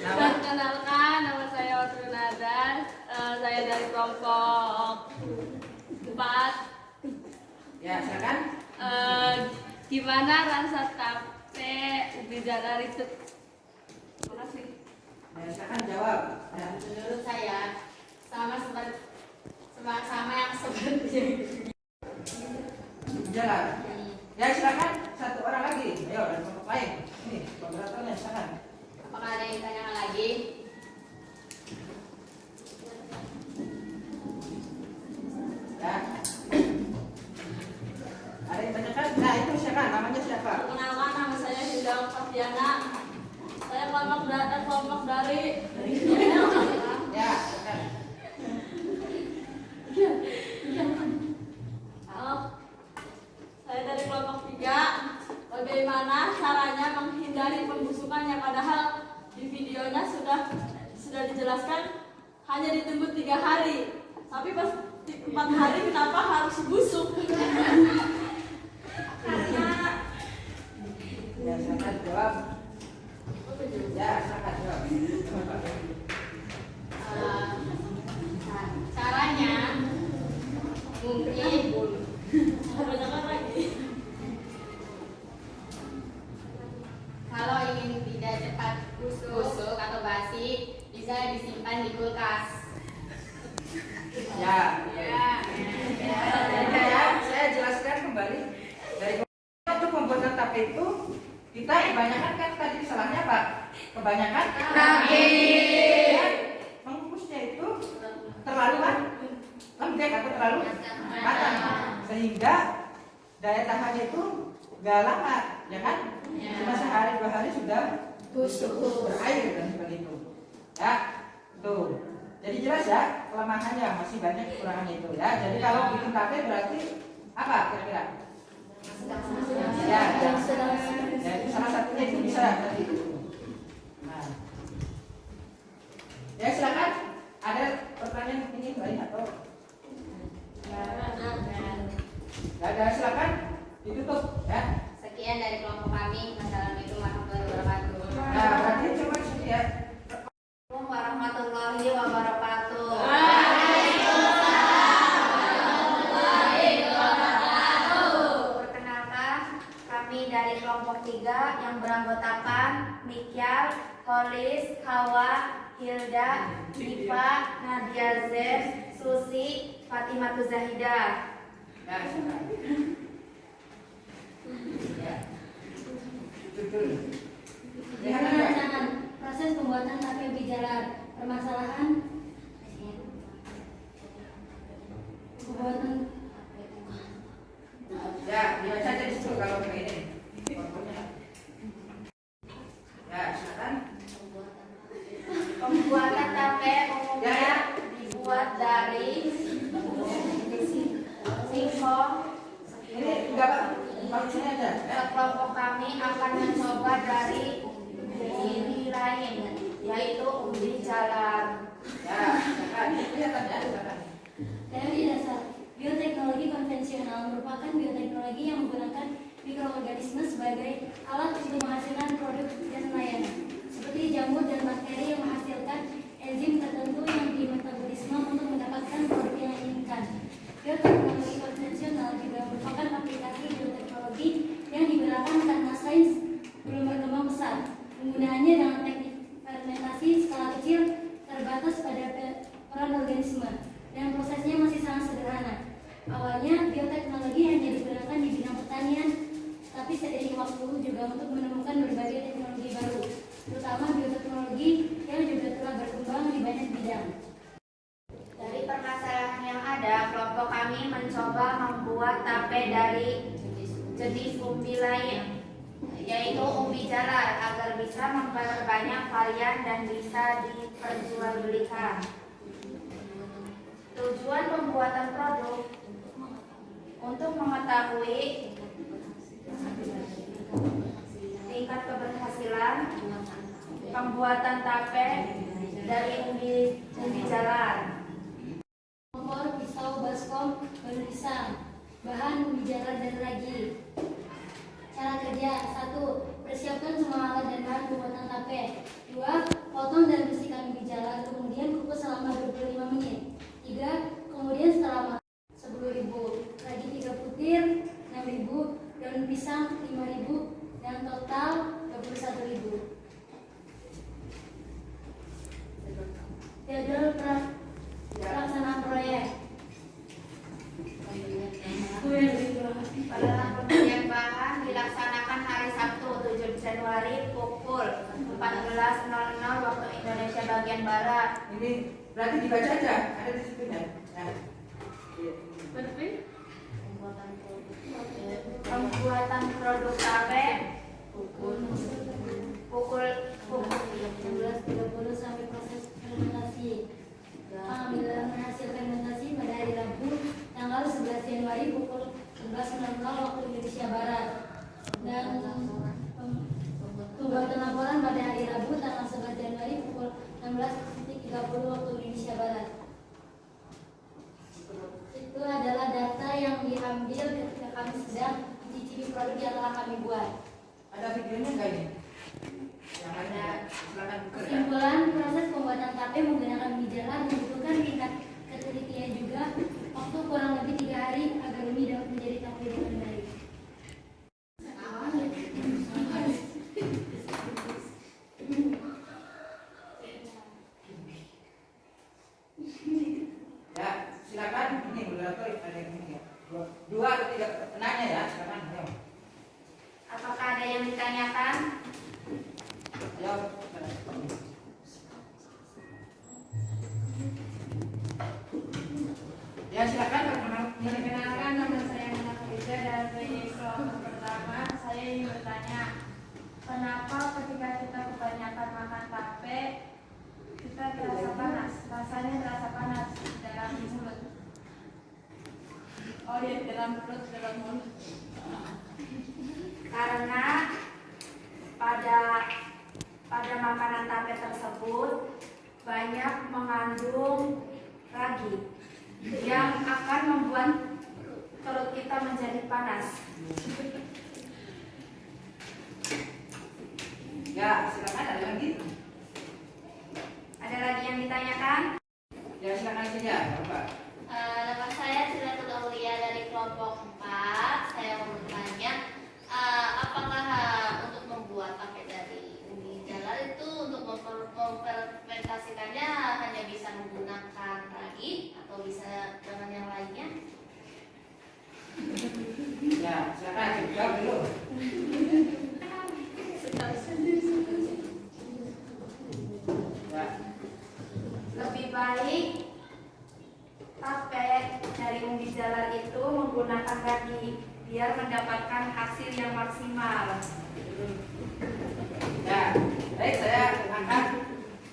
Nama. Perkenalkan, nama saya Wasrul Nazar. Saya dari kelompok 4. Ya silakan. Gimana rasa tape ubi jalar itu? Terima kasih. Ya, silakan jawab. Ya. Menurut saya sama yang seperti Jalan. Ya silakan satu orang lagi. Ayo dari kelompok lain. Ini moderatornya silakan. Apakah ada yang ditanyakan lagi? Ya. Ada yang tanyakan? Nah itu silakan. Namanya siapa? Perkenalkan, nama saya Hidang Fafiana. Saya kelompok dari Ya silakan. Halo, saya dari kelompok 3. Bagaimana caranya menghindari pembusukannya, padahal di videonya sudah dijelaskan hanya ditunggu 3 hari, tapi pas 4 hari kenapa harus busuk? Karena Ya silakan jawab. Ya silakan jawab. Caranya mungkin kebanyakan lagi. kalau ingin tidak cepat busuk atau basi, bisa disimpan di kulkas. Ya. Ya. Saya jelaskan kembali dari untuk pembuatan tape itu kita kebanyakan kan tadi salahnya Pak. Kebanyakan tape. Mengukusnya itu terlalu lembek atau terlalu matang sehingga daya tahannya itu nggak lama, ya kan? Ya. Cuma sehari 2 hari sudah Busuk. berair dan seperti itu. Ya, tuh. Jadi jelas ya kelemahannya, masih banyak kekurangannya itu ya. Jadi kalau bikin tape berarti apa kira-kira? Ya, ya. Ya, itu salah satunya itu bisa tadi. Nah, ya silakan. Ada pertanyaan ini Mbak atau? Nggak ada, silakan ditutup ya. Sekian dari kelompok kami. Wassalamualaikum warahmatullahi wabarakatuh. Nah, berarti cuma sini ya. Assalamualaikum warahmatullahi wabarakatuh. Perkenalkan, kami dari kelompok 3 yang beranggotakan Mikyal, Holis, Hawa, Hilda, Diva, Nadia Zen, Susi, Fatimah Zahidah. Ya, silakan. Ya. Judul. Lihat Bagaimana aja. dengan proses pembuatan tape ubi jalar? Permasalahan pembuatan Ya, dibaca aja di situ kalau kayak ini. Ya, silakan. Pembuatan tape umumnya dibuat dari singkong. Ini enggak Pak, kalau sini aja. Ya. Kelompok kami akan mencoba dari ini lain, yaitu ubi jalar. Ya, silakan. Kelihatan ya, silakan. teori dasar. Bioteknologi konvensional merupakan bioteknologi yang menggunakan mikroorganisme sebagai alat untuk menghasilkan produk dan layanan, seperti jamur dan bakteri yang menghasilkan enzim tertentu yang dimetabolisme untuk mendapatkan produk yang diinginkan. Bioteknologi konvensional juga merupakan aplikasi bioteknologi yang digunakan karena sains belum berkembang pesat. Penggunaannya dengan teknik fermentasi skala kecil terbatas pada peran organisme dan prosesnya masih sangat sederhana. Awalnya bioteknologi hanya digunakan di bidang pertanian, tapi seiring waktu juga untuk menemukan berbagai teknologi baru, terutama bioteknologi yang juga telah berkembang di banyak bidang. Dari permasalahan yang ada, kelompok kami mencoba membuat tape dari jenis umbi lain, yaitu umbi jalar, agar bisa memperbanyak varian dan bisa diperjualbelikan. Tujuan pembuatan produk untuk mengetahui tingkat keberhasilan pembuatan tape dari umbi jalar. Kompor, pisau, baskom, daun pisang, bahan ubi jalar dan ragi. Cara kerja: 1. Persiapkan semua alat dan bahan pembuatan tape. 2. Potong dan bersihkan ubi jalar, kemudian kukus selama 25 menit. 3. Kemudian setelah matang 10.000, ragi 3 butir 6.000, daun pisang 5.000, dan total 21.000. Jadwal pelaksanaan proyek. Pada pembelian bahan dilaksanakan hari Sabtu 7 Januari pukul 14.00 waktu Indonesia bagian Barat. Ini berarti dibaca aja, ada di situ ya. Ya. Pembuatan produk tape pukul 16.30 sampai proses fermentasi. Pengambilan hasil fermentasi pada hari Rabu tanggal 11 Januari pukul 11.00 waktu Indonesia Barat, dan pembuatan laporan pada hari Rabu tanggal 11 Januari pukul 16.30 waktu Indonesia Barat. Itu adalah data yang diambil ketika kami sedang mencicipi produk yang telah kami buat. Ada videonya enggak ini? Yang ada, silakan buka ya. Kesimpulan, proses pembuatan tape menggunakan ubi jalar membutuhkan tingkat ketelitian juga, waktu kurang lebih 3 hari agar ubi dapat menjadi tape dengan baik. Ya, silakan ini moderator ada yang ini ya. Dua atau 3 penanya ya, silakan. Ayo. Apakah ada yang ditanyakan? Ayo. Ya silakan perkenalkan. Perkenalkan, nama saya Nana Faiza dari kelompok pertama ingin bertanya, kenapa ketika kita kebanyakan makan tape, kita terasa panas, rasanya terasa panas di dalam mulut? Oh ya, dalam mulut. Karena pada makanan tape tersebut banyak mengandung ragi yang akan membuat perut kita menjadi panas. Ya, silakan ada lagi. Ada lagi yang ditanyakan? Ya, silakan saja, Bapak. Nama saya Siratul Aulia dari kelompok 4. Saya mau bertanya, apakah untuk membuat tape dari ubi jalar itu untuk memfermentasikannya hanya bisa menggunakan ragi atau bisa dengan yang lainnya? Ya, silakan jawab dulu. Ya. Lebih baik tape dari ubi jalar itu menggunakan ragi biar mendapatkan hasil yang maksimal. Ya, baik, saya akan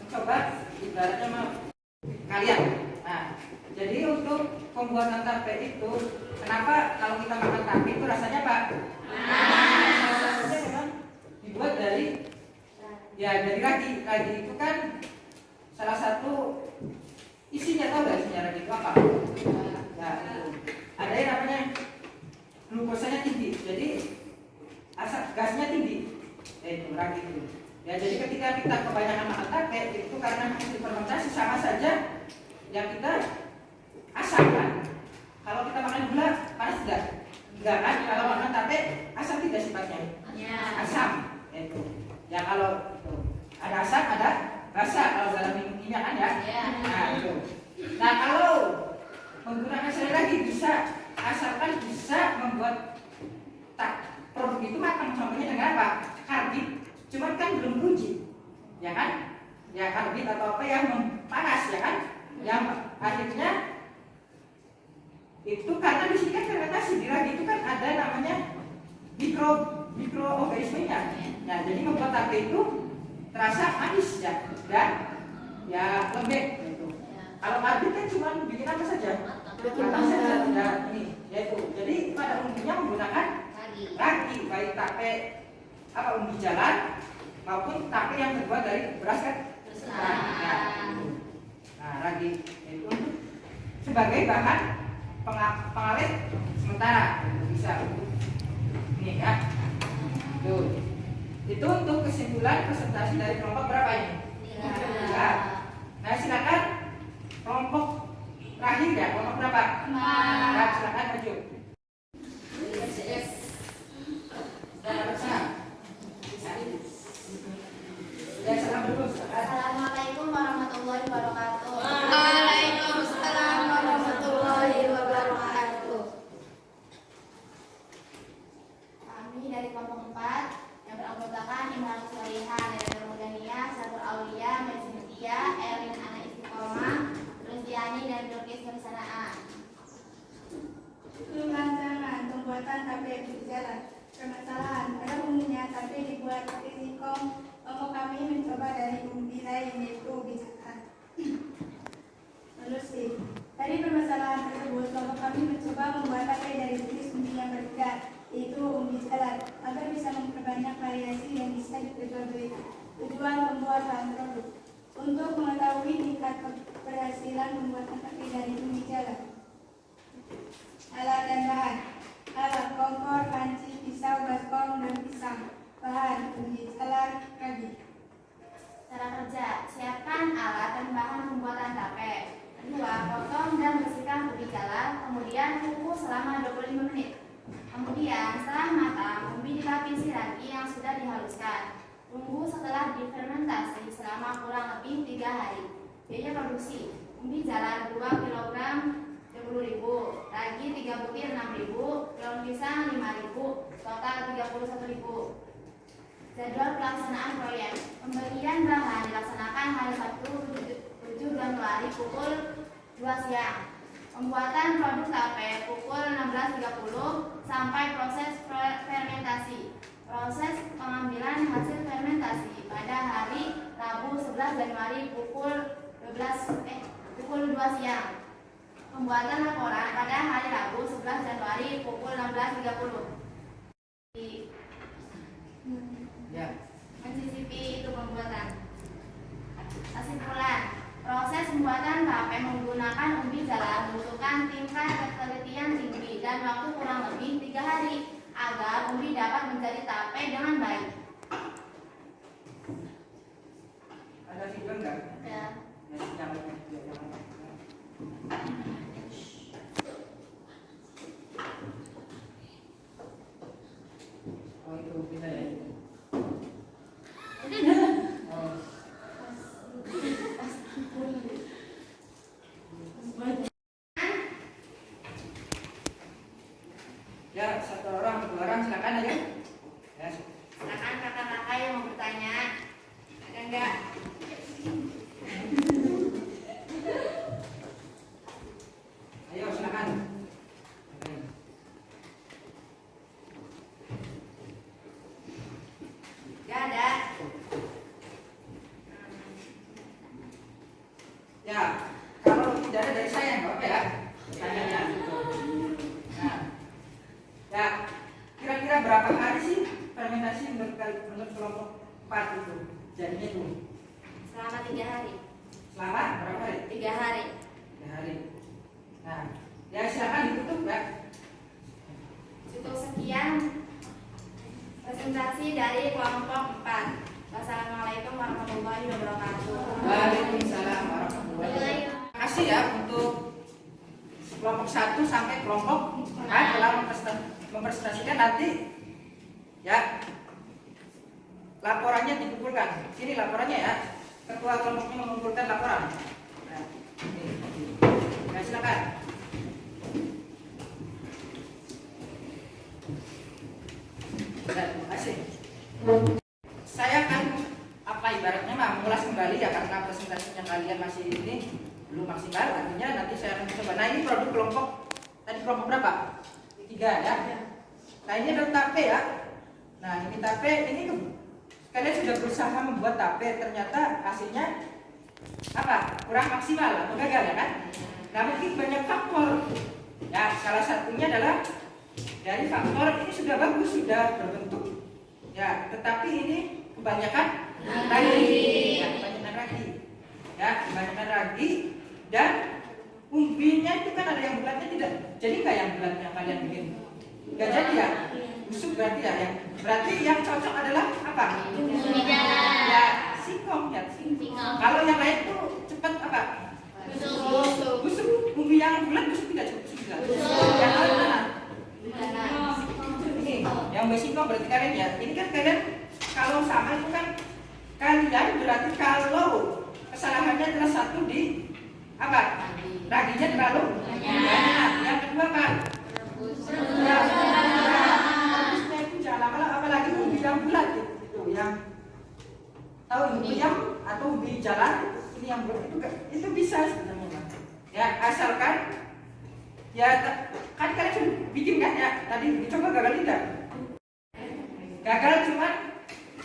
mencoba ibaratnya kalian. Nah, jadi untuk pembuatan tape itu, kenapa kalau kita makan tape itu rasanya Pak? Salah satunya memang dibuat dari ragi. Ragi itu kan salah satu isinya, tahu nggak isinya ragi itu apa? Ya, itu. Ada yang namanya glukosanya tinggi, jadi asap gasnya tinggi. Itu ragi itu. Ya, jadi ketika kita kebanyakan makan tape itu karena hasil fermentasi sama saja yang kita asam kan. Kalau kita makan gula panas enggak? Enggak kan? Kalau makan tape asam tidak sifatnya. Asam. Itu. Ya kalau itu. Ada asam, ada basa kalau dalam minum kimia kan ya. Nah, itu. Nah, kalau menggunakan sekali lagi bisa asalkan bisa membuat produk itu matang. Contohnya dengan apa? Karbit, cuman kan belum uji, ya kan? Ya karbit atau apa yang panas, ya kan? Yang akhirnya itu karena di sini kan fermentasi di ragi itu kan ada namanya mikroorganismenya. Nah, jadi membuat tape itu terasa manis ya, dan ya lembek gitu. Kalau karbit kan cuma bikin apa saja? Matang saja. Dan ini, yaitu. Jadi pada umumnya menggunakan ragi, baik tape ubi jalar maupun tape yang terbuat dari beras kan? Nah, ragi itu untuk sebagai bahan pengawet sementara bisa untuk ini ya. Tuh. Itu untuk kesimpulan presentasi dari kelompok berapa ini? 3. Nah, silakan kelompok terakhir ya, kelompok berapa? 4. Nah, silakan maju. Assalamualaikum warahmatullahi wabarakatuh. Waalaikumsalam warahmatullahi wabarakatuh. Kami dari kelompok 4 yang beranggotakan Imran Solihah, Neda Mudaniyah, Syatur Aulia, Mersimutia, Erwin Anak Istiqomah, Rusdiani dan Bilqis Nursanaan. Rancangan pembuatan tape ubi jalar. Permasalahan, pada umumnya tape dibuat pakai singkong. Kelompok kami mencoba dari ubi lain, yaitu ubi jalar. Menelusuri. Dari permasalahan tersebut, kelompok kami mencoba membuat tape dari jenis umbi yang berbeda, yaitu umbi jalar, agar bisa memperbanyak variasi yang bisa diperjualbelikan. Tujuan pembuatan produk untuk mengetahui tingkat keberhasilan pembuatan tape dari umbi jalar. Alat dan bahan: alat kompor, panci, pisau, baskom, dan pisang. Bahan: ubi jalar, ragi. Cara kerja: siapkan alat dan bahan pembuatan tape. Kedua, potong dan bersihkan ubi jalar, kemudian kukus selama 25 menit. Kemudian setelah matang, ubi dilapisi ragi yang sudah dihaluskan. Tunggu setelah difermentasi selama kurang lebih 3 hari. Biaya produksi: ubi jalar 2 kg 10.000, ragi 3 butir 6.000, daun pisang 5.000, total 31.000. Jadwal pelaksanaan proyek: pembelian bahan dilaksanakan hari Sabtu 7 Januari pukul 2 siang. Pembuatan produk tape pukul 16.30 sampai proses fermentasi. Proses pengambilan hasil fermentasi pada hari Rabu 11 Januari pukul 2 siang. Pembuatan laporan pada hari Rabu 11 Januari pukul 16.30. Ya. Mencicipi itu pembuatan. Kesimpulan, proses pembuatan tape menggunakan ubi jalar membutuhkan tingkat ketelitian tinggi dan waktu kurang lebih 3 hari agar ubi dapat menjadi tape dengan baik. Ada video enggak? Ya. Oh itu pindah ya. Oh. Ya, satu orang, dua orang silakan aja. Ya. Silakan kakak-kakak yang mau bertanya. Ada enggak? Ayo silakan. Enggak ada. Ya, kalau tidak ada dari saya nggak apa ya. Tanyanya. Nah, ya, kira-kira berapa hari sih fermentasi menurut kelompok 4 itu? Jadinya itu Selama 3 hari. selama berapa hari? 3 hari. 3 hari. Nah, ya silakan ditutup ya. Cukup sekian presentasi dari kelompok 4. Wassalamualaikum warahmatullahi wabarakatuh. Waalaikumsalam warahmatullahi wabarakatuh. Terima kasih ya untuk kelompok 1 sampai kelompok 4 dalam mempresentasikan nanti ya laporannya dikumpulkan. Sini laporannya ya. Ketua kelompoknya mengumpulkan laporan. Nah, ini. Ya silakan. Ya, terima kasih. Saya akan ibaratnya mengulas kembali ya karena presentasinya kalian masih ini belum maksimal, artinya nanti saya akan coba. Nah ini produk kelompok tadi kelompok berapa? 3 ya. Nah ini adalah tape ya. Nah ini tape ini kalian sudah berusaha membuat tape, ternyata hasilnya apa? Kurang maksimal atau gagal ya kan? Nah mungkin banyak faktor. Ya salah satunya adalah dari faktor ini sudah bagus, sudah berbentuk. Ya tetapi ini kebanyakan ragi, ya kebanyakan ragi, ya kebanyakan ragi dan umbinya itu kan ada yang bulatnya tidak, jadi nggak yang bulatnya kalian bikin, nggak jadi ya, busuk berarti ya, berarti yang cocok adalah apa? Umbi jalar. Ya singkong ya, Singkong. Kalau yang lain tuh cepat apa? Busuk, umbi yang bulat busuk tidak cukup juga. Yang lain mana? Ini yang singkong berarti kalian ya, ini kan kalian kalau sama itu kan kalian berarti kalau kesalahannya adalah satu di apa? Raginya terlalu banyak. Yang kedua kan? Rebusnya itu jangan lama, apalagi ubi yang bulat itu yang tahu ubi yang atau ubi jalan ini yang bulat itu bisa sebenarnya Mas. Ya asalkan ya kan kalian sudah bikin kan ya tadi dicoba gagal tidak? Gagal cuman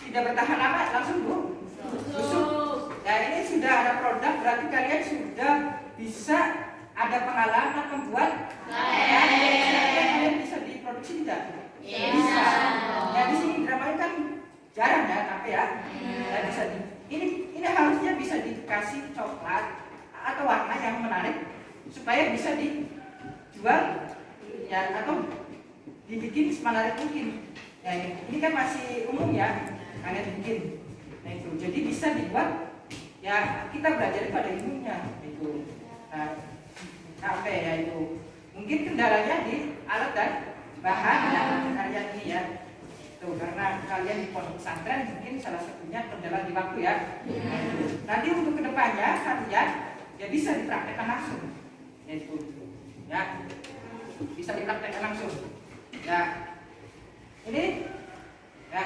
tidak bertahan lama langsung busuk. Ya ini sudah ada produk berarti kalian sudah bisa ada pengalaman membuat kalian bisa diproduksi tidak? Bisa. Ya di sini dramanya kan jarang ya tapi ya, ya bisa ini harusnya bisa dikasih coklat atau warna yang menarik supaya bisa dijual ya atau dibikin semenarik mungkin. Ya ini kan masih umum ya kalian bikin. Nah itu jadi bisa dibuat ya kita belajar pada ilmunya itu. Nah, apa ya itu mungkin kendalanya di alat dan bahan yang kalian ini ya. Tuh karena kalian di pondok pesantren mungkin salah satunya kendala di waktu ya. Nah, nanti untuk kedepannya kalian ya bisa dipraktekkan langsung. Ya itu ya bisa dipraktekkan langsung. Ya ini ya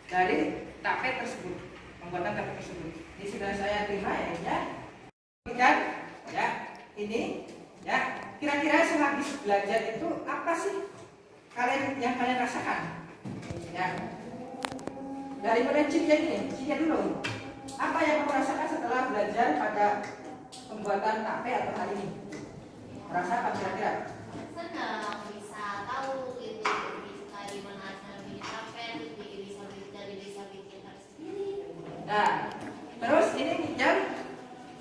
dari tape tersebut, pembuatan tape tersebut. Ini sudah saya terima ya. Dan ya ini ya kira-kira sehabis belajar itu apa sih yang kalian rasakan? Ya. Dari mulai cinya ini, cinya dulu. Apa yang kamu rasakan setelah belajar pada pembuatan tape atau hari ini? Merasa apa kira-kira? Senang bisa tahu itu, bisa gimana cara bikin tape, bisa bikin tape sendiri. Nah, terus ini Jam,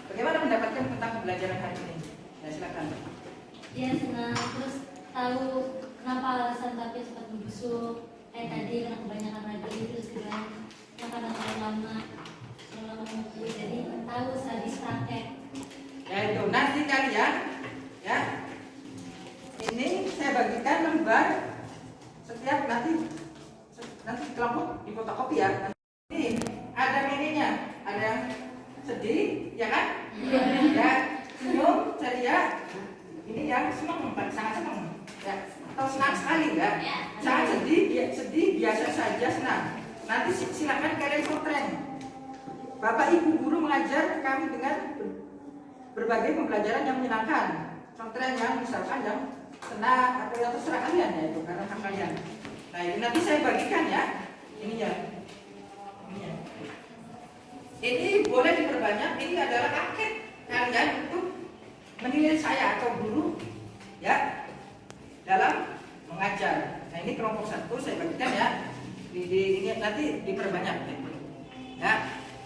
bagaimana mendapatkan tentang pembelajaran hari ini? Ya silakan. Dia senang, terus tahu kenapa alasan tape cepat membusuk. Tadi karena kebanyakan lagi, terus juga karena terlalu lama membusuk. Jadi tahu habis praktek. Ya itu nanti kalian, ya. Ini saya bagikan lembar setiap nanti kelompok di fotokopi ya. Ini ada mininya, ada yang sedih, ya kan? Ya, senyum, ceria. Ini yang senang, sangat senang, ya. Atau senang sekali, ya. Sangat sedih, biasa saja, senang. Nanti silakan kalian konten. Bapak Ibu guru mengajar kami dengan berbagai pembelajaran yang menyenangkan. Konten yang misalkan yang senang atau yang terserah kalian ya itu karena hak kalian. Nah ini nanti saya bagikan ya. Ini ya. Ini boleh diperbanyak. Ini adalah paket kalian untuk menilai saya atau guru ya dalam mengajar. Nah ini kelompok 1 saya bagikan ya. Ini nanti diperbanyak. Ya.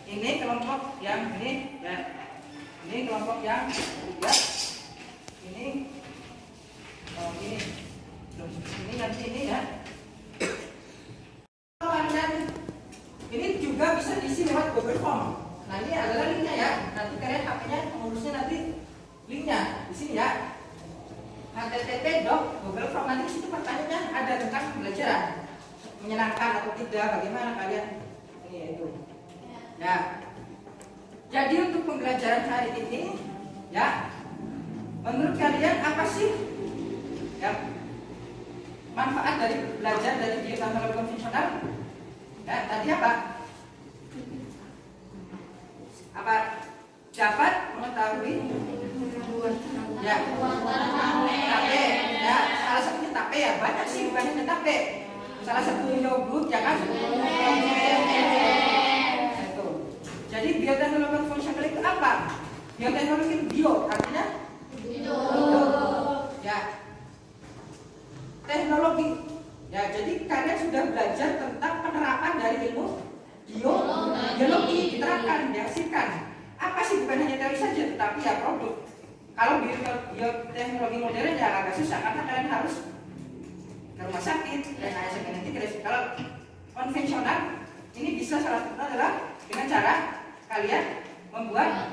Ini kelompok yang ini ya. Ini kelompok yang 3. Ini ini nanti ini ya. Kalian ini juga bisa diisi lewat Google Form. Nah ini adalah linknya ya. Nanti kalian HP-nya pengurusnya nanti linknya di sini ya. http://Google Form nanti di situ pertanyaannya ada tentang pembelajaran menyenangkan atau tidak, bagaimana kalian ini itu. Ya. Jadi untuk pembelajaran hari ini ya, menurut kalian apa sih ya manfaat dari belajar dari bioteknologi konvensional? Ya, tadi apa? Apa dapat mengetahui ya tape ya, salah satunya tape ya, banyak sih bukan hanya tape. Salah satunya yogurt ya kan? Jadi bioteknologi konvensional itu apa? Bioteknologi itu bio, artinya ya teknologi. Ya, jadi kalian sudah belajar tentang penerapan dari ilmu biologi diterapkan, dihasilkan. Apa sih bukan hanya teori saja, tetapi ya produk. Kalau bioteknologi modern ya agak susah karena kalian harus ke rumah sakit, rekayasa genetik. Kalau konvensional ini bisa salah satunya adalah dengan cara kalian membuat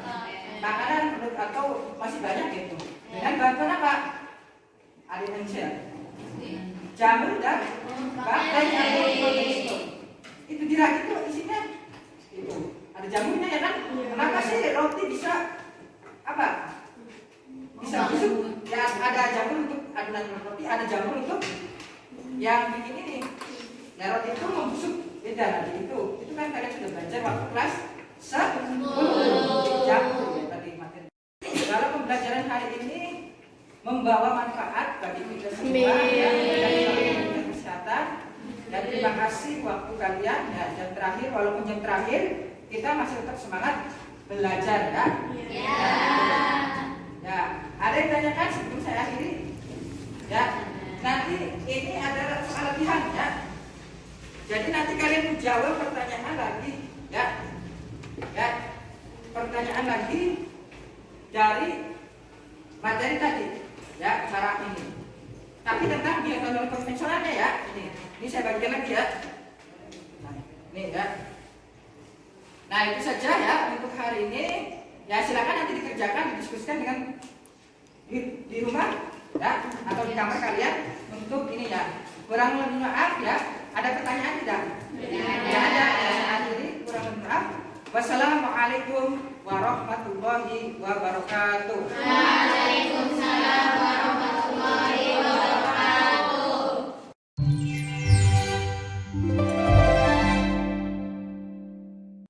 makanan produk atau masih banyak gitu dengan bantuan apa? Artificial jamur dan bakteri. Itu diragi itu isinya itu ada jamurnya ya kan? Kenapa sih roti bisa apa? Bisa busuk? Ya ada jamur untuk adonan roti, ada jamur untuk yang bikin ini. Ya roti itu membusuk beda nanti itu kan kalian sudah belajar waktu kelas 10 jamur ya tadi materi. Dalam pembelajaran hari ini membawa manfaat bagi kita semua dan kesehatan. Dan terima kasih waktu kalian ya, jam terakhir walaupun jam terakhir kita masih tetap semangat belajar ya. Ya, ada yang tanyakan sebelum saya akhiri? Ya, nanti ini adalah soal latihan ya. Jadi nanti kalian menjawab pertanyaan lagi ya. Ya, pertanyaan lagi dari materi tadi. Ya, cara ini. Tapi tentang bioteknologi konvensionalnya ya. Ini saya bagikan lagi ya. Nah, ini ya. Nah, itu saja ya untuk hari ini. Ya, silakan nanti dikerjakan, didiskusikan dengan di rumah ya atau di kamar kalian untuk ini ya. Kurang lebih maaf ya. Ada pertanyaan tidak? Tidak ada. Ya, saya akhiri. Kurang lebih maaf. Wassalamualaikum warahmatullahi wabarakatuh. Waalaikumsalam.